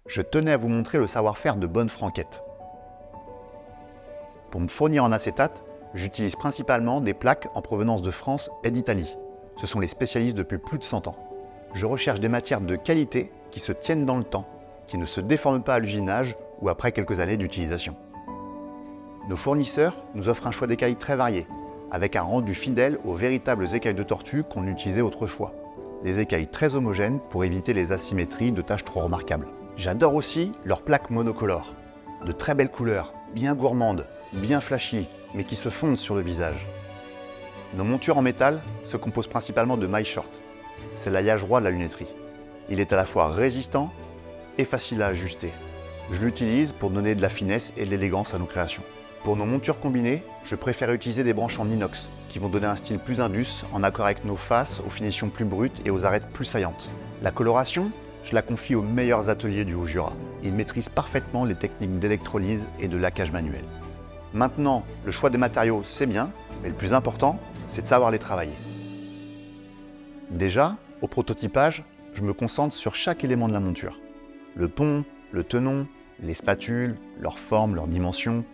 je tenais à vous montrer le savoir-faire de Bonne Franquette. Pour me fournir en acétate, j'utilise principalement des plaques en provenance de France et d'Italie. Ce sont les spécialistes depuis plus de 100 ans. Je recherche des matières de qualité qui se tiennent dans le temps, qui ne se déforment pas à l'usinage ou après quelques années d'utilisation. Nos fournisseurs nous offrent un choix d'écailles très varié, avec un rendu fidèle aux véritables écailles de tortue qu'on utilisait autrefois. Des écailles très homogènes pour éviter les asymétries de taches trop remarquables. J'adore aussi leurs plaques monocolores. De très belles couleurs, bien gourmandes, bien flashy, mais qui se fondent sur le visage. Nos montures en métal se composent principalement de mailles short. C'est l'alliage roi de la lunetterie. Il est à la fois résistant et facile à ajuster. Je l'utilise pour donner de la finesse et de l'élégance à nos créations. Pour nos montures combinées, je préfère utiliser des branches en inox qui vont donner un style plus indus en accord avec nos faces aux finitions plus brutes et aux arêtes plus saillantes. La coloration, je la confie aux meilleurs ateliers du Haut-Jura. Ils maîtrisent parfaitement les techniques d'électrolyse et de laquage manuel. Maintenant, le choix des matériaux, c'est bien, mais le plus important, c'est de savoir les travailler. Déjà, au prototypage, je me concentre sur chaque élément de la monture. Le pont, le tenon, les spatules, leur forme, leurs dimensions,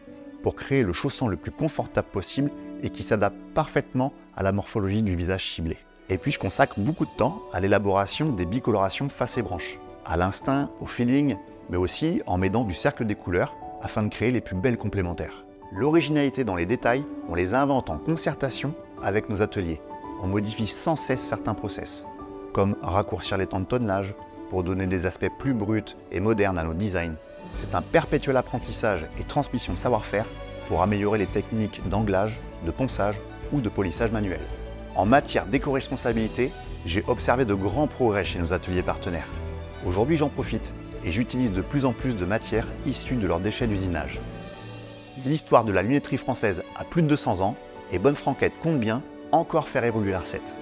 pour créer le chausson le plus confortable possible et qui s'adapte parfaitement à la morphologie du visage ciblé. Et puis je consacre beaucoup de temps à l'élaboration des bicolorations face et branches, à l'instinct, au feeling, mais aussi en m'aidant du cercle des couleurs afin de créer les plus belles complémentaires. L'originalité dans les détails, on les invente en concertation avec nos ateliers. On modifie sans cesse certains process, comme raccourcir les temps de tonnage pour donner des aspects plus bruts et modernes à nos designs. C'est un perpétuel apprentissage et transmission de savoir-faire pour améliorer les techniques d'anglage, de ponçage ou de polissage manuel. En matière d'éco-responsabilité, j'ai observé de grands progrès chez nos ateliers partenaires. Aujourd'hui, j'en profite et j'utilise de plus en plus de matières issues de leurs déchets d'usinage. L'histoire de la lunetterie française a plus de 200 ans et Bonne Franquette compte bien encore faire évoluer la recette.